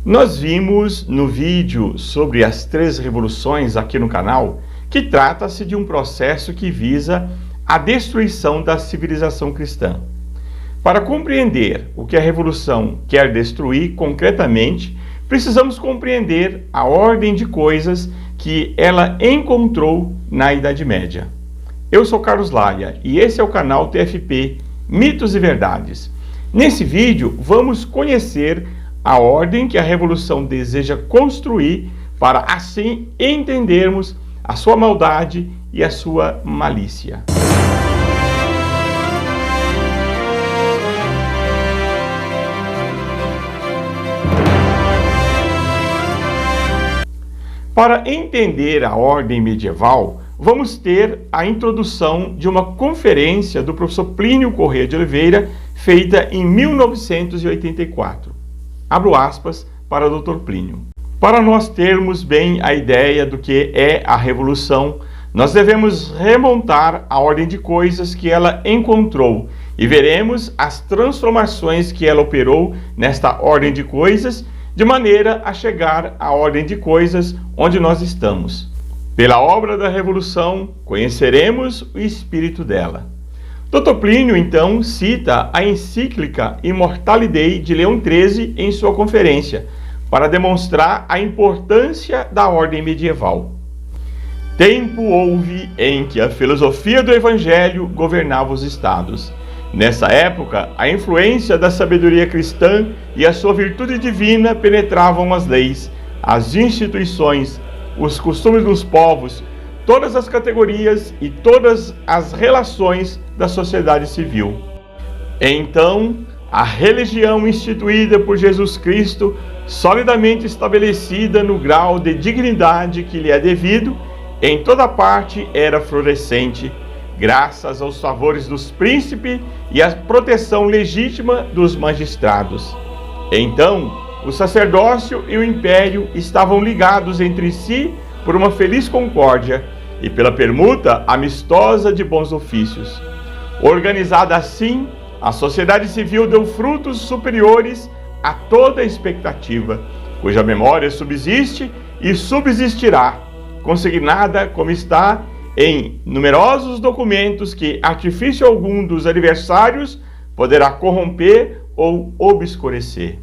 Nós vimos no vídeo sobre as 3 revoluções aqui no canal que trata-se de um processo que visa a destruição da civilização cristã. Para compreender o que a revolução quer destruir concretamente, precisamos compreender a ordem de coisas que ela encontrou na Idade Média. Eu sou Carlos Laia e esse é o canal TFP Mitos e Verdades. Nesse vídeo vamos conhecer a ordem que a revolução deseja construir para assim entendermos a sua maldade e a sua malícia. Para entender a ordem medieval, vamos ter a introdução de uma conferência do professor Plínio Corrêa de Oliveira, feita em 1984. Abro aspas para o Dr. Plínio. Para nós termos bem a ideia do que é a revolução, nós devemos remontar a ordem de coisas que ela encontrou e veremos as transformações que ela operou nesta ordem de coisas, de maneira a chegar à ordem de coisas onde nós estamos. Pela obra da revolução, conheceremos o espírito dela. Dr. Plínio, então, cita a encíclica Immortale Dei de Leão XIII em sua conferência, para demonstrar a importância da ordem medieval. Tempo houve em que a filosofia do Evangelho governava os estados. Nessa época, a influência da sabedoria cristã e a sua virtude divina penetravam as leis, as instituições, os costumes dos povos, todas as categorias e todas as relações da sociedade civil. Então, a religião instituída por Jesus Cristo, solidamente estabelecida no grau de dignidade que lhe é devido, em toda parte era florescente, graças aos favores dos príncipes e à proteção legítima dos magistrados. Então, o sacerdócio e o império estavam ligados entre si por uma feliz concórdia e pela permuta amistosa de bons ofícios. Organizada assim, a sociedade civil deu frutos superiores a toda expectativa, cuja memória subsiste e subsistirá, consignada como está em numerosos documentos que artifício algum dos adversários poderá corromper ou obscurecer.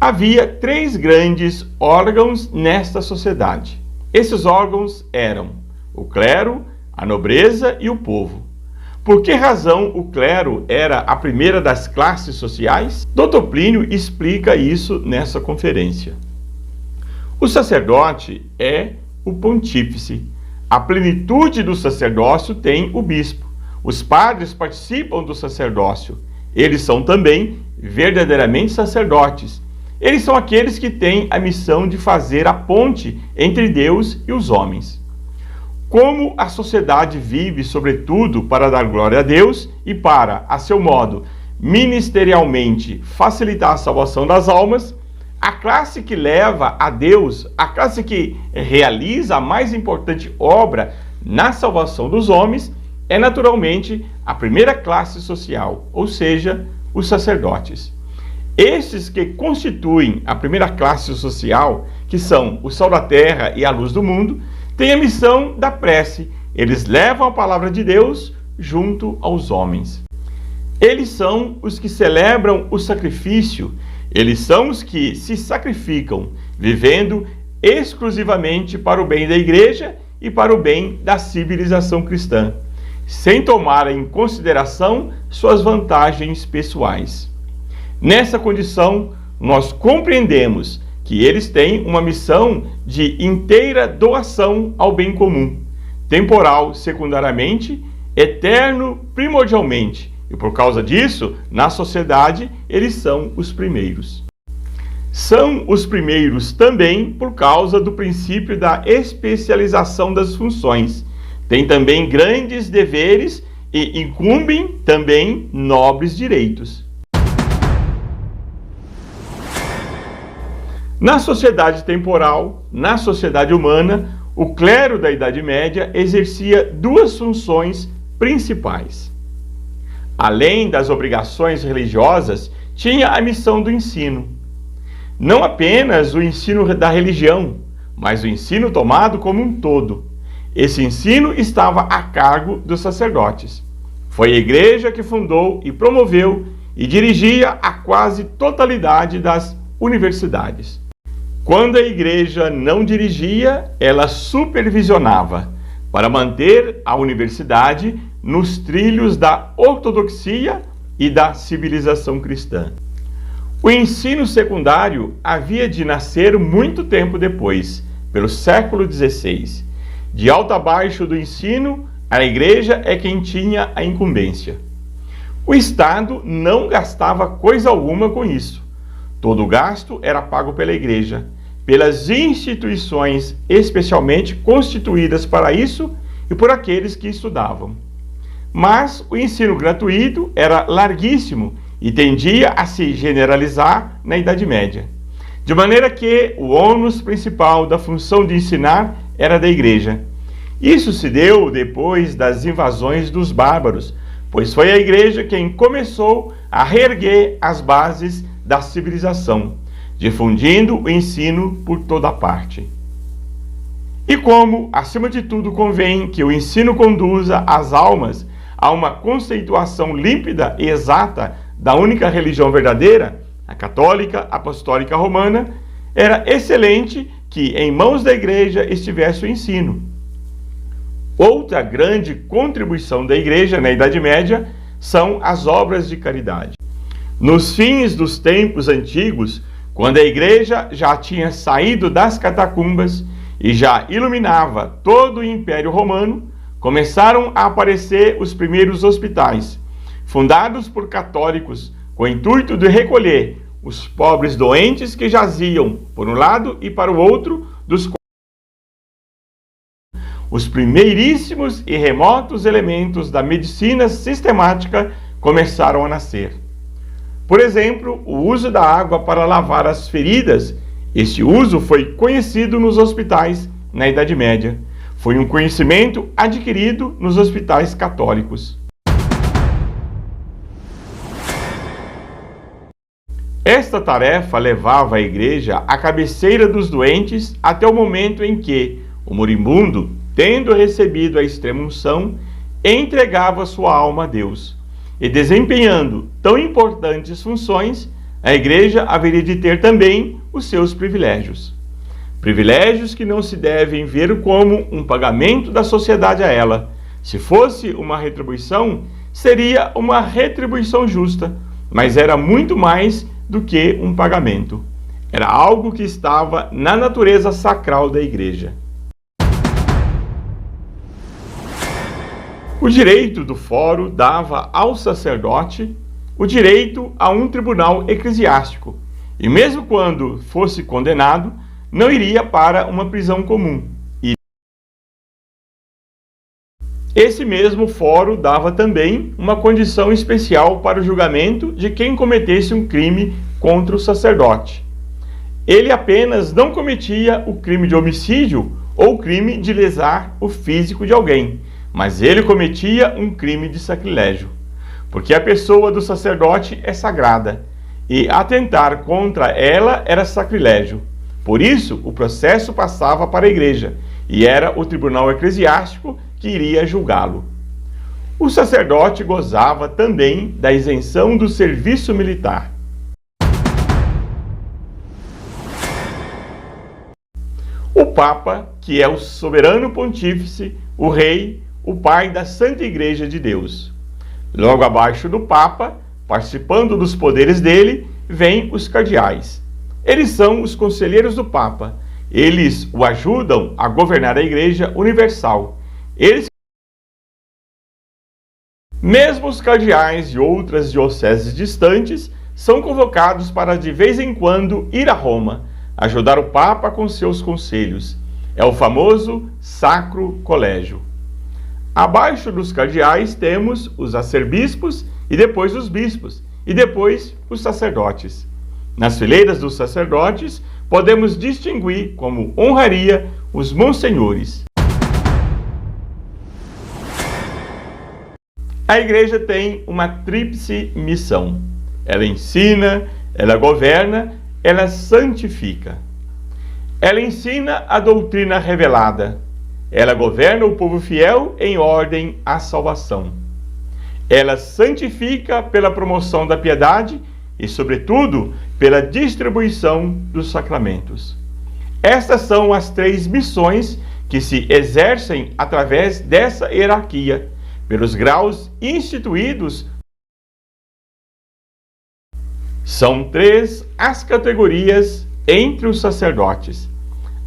Havia 3 grandes órgãos nesta sociedade. Esses órgãos eram o clero, a nobreza e o povo. Por que razão o clero era a primeira das classes sociais? Dr. Plínio explica isso nessa conferência. O sacerdote é o pontífice. A plenitude do sacerdócio tem o bispo. Os padres participam do sacerdócio. Eles são também verdadeiramente sacerdotes. Eles são aqueles que têm a missão de fazer a ponte entre Deus e os homens. Como a sociedade vive, sobretudo, para dar glória a Deus e para, a seu modo, ministerialmente facilitar a salvação das almas, a classe que leva a Deus, a classe que realiza a mais importante obra na salvação dos homens, é naturalmente a primeira classe social, ou seja, os sacerdotes. Esses que constituem a primeira classe social, que são o sal da terra e a luz do mundo, têm a missão da prece. Eles levam a palavra de Deus junto aos homens. Eles são os que celebram o sacrifício. Eles são os que se sacrificam, vivendo exclusivamente para o bem da igreja e para o bem da civilização cristã, sem tomar em consideração suas vantagens pessoais. Nessa condição, nós compreendemos que eles têm uma missão de inteira doação ao bem comum, temporal secundariamente, eterno primordialmente, e por causa disso, na sociedade, eles são os primeiros. São os primeiros também por causa do princípio da especialização das funções. Têm também grandes deveres e incumbem também nobres direitos. Na sociedade temporal, na sociedade humana, o clero da Idade Média exercia 2 funções principais. além das obrigações religiosas, tinha a missão do ensino. Não apenas o ensino da religião, mas o ensino tomado como um todo. Esse ensino estava a cargo dos sacerdotes. Foi a igreja que fundou e promoveu e dirigia a quase totalidade das universidades. Quando a igreja não dirigia, ela supervisionava, para manter a universidade nos trilhos da ortodoxia e da civilização cristã. O ensino secundário havia de nascer muito tempo depois, pelo século XVI. De alto a baixo do ensino, a igreja é quem tinha a incumbência. O Estado não gastava coisa alguma com isso. Todo o gasto era pago pela igreja, pelas instituições especialmente constituídas para isso e por aqueles que estudavam. Mas o ensino gratuito era larguíssimo e tendia a se generalizar na Idade Média. De maneira que o ônus principal da função de ensinar era da igreja. Isso se deu depois das invasões dos bárbaros, pois foi a igreja quem começou a reerguer as bases da civilização, difundindo o ensino por toda parte. E como, acima de tudo, convém que o ensino conduza as almas a uma conceituação límpida e exata da única religião verdadeira, a católica apostólica romana, era excelente que em mãos da igreja estivesse o ensino. Outra grande contribuição da igreja na Idade Média são as obras de caridade. Nos fins dos tempos antigos, quando a igreja já tinha saído das catacumbas e já iluminava todo o Império Romano, começaram a aparecer os primeiros hospitais, fundados por católicos, com o intuito de recolher os pobres doentes que jaziam, por um lado e para o outro, dos os primeiríssimos e remotos elementos da medicina sistemática começaram a nascer. Por exemplo, o uso da água para lavar as feridas. Este uso foi conhecido nos hospitais na Idade Média. Foi um conhecimento adquirido nos hospitais católicos. Esta tarefa levava a igreja à cabeceira dos doentes até o momento em que o moribundo, tendo recebido a extrema-unção, entregava sua alma a Deus. E desempenhando tão importantes funções, a igreja haveria de ter também os seus privilégios. Privilégios que não se devem ver como um pagamento da sociedade a ela. Se fosse uma retribuição, seria uma retribuição justa, mas era muito mais do que um pagamento. Era algo que estava na natureza sacral da igreja. O direito do foro dava ao sacerdote o direito a um tribunal eclesiástico, e mesmo quando fosse condenado, não iria para uma prisão comum. Esse mesmo foro dava também uma condição especial para o julgamento de quem cometesse um crime contra o sacerdote. Ele apenas não cometia o crime de homicídio ou o crime de lesar o físico de alguém, mas ele cometia um crime de sacrilégio, porque a pessoa do sacerdote é sagrada, e atentar contra ela era sacrilégio. Por isso, o processo passava para a igreja, e era o tribunal eclesiástico que iria julgá-lo. O sacerdote gozava também da isenção do serviço militar. O Papa, que é o soberano pontífice, o rei, o pai da Santa Igreja de Deus. Logo abaixo do Papa, participando dos poderes dele, vêm os cardeais. Eles são os conselheiros do Papa. Eles o ajudam a governar a Igreja Universal. Mesmo os cardeais de outras dioceses distantes são convocados para de vez em quando ir a Roma, ajudar o Papa com seus conselhos. É o famoso Sacro Colégio. Abaixo dos cardeais temos os arcebispos e depois os bispos e depois os sacerdotes. Nas fileiras dos sacerdotes podemos distinguir como honraria os monsenhores. A igreja tem uma tríplice missão. Ela ensina, ela governa, ela santifica. Ela ensina a doutrina revelada. Ela governa o povo fiel em ordem à salvação. Ela santifica pela promoção da piedade e, sobretudo, pela distribuição dos sacramentos. Estas são as três missões que se exercem através dessa hierarquia, pelos graus instituídos. São três as categorias entre os sacerdotes.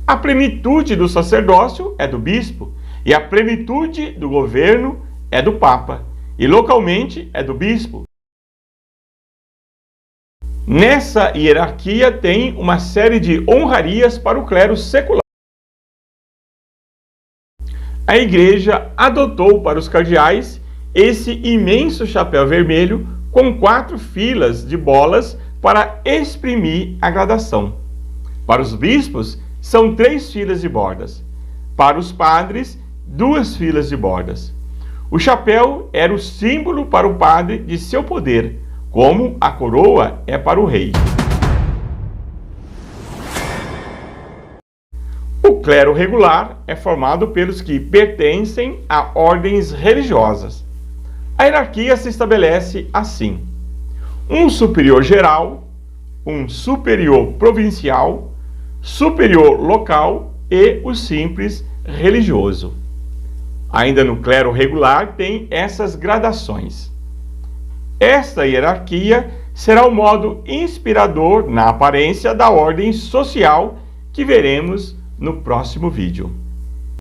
A plenitude do sacerdócio é do bispo, e a plenitude do governo é do papa, e localmente é do bispo. Nessa hierarquia tem uma série de honrarias para o clero secular. A igreja adotou para os cardeais esse imenso chapéu vermelho com 4 filas de bolas para exprimir a gradação. Para os bispos, são 3 filas de bordas. Para os padres, 2 filas de bordas. O chapéu era o símbolo para o padre de seu poder, como a coroa é para o rei. O clero regular é formado pelos que pertencem a ordens religiosas. A hierarquia se estabelece assim: um superior geral, um superior provincial, superior local e o simples religioso. Ainda no clero regular tem essas gradações. Esta hierarquia será o modo inspirador na aparência da ordem social que veremos no próximo vídeo.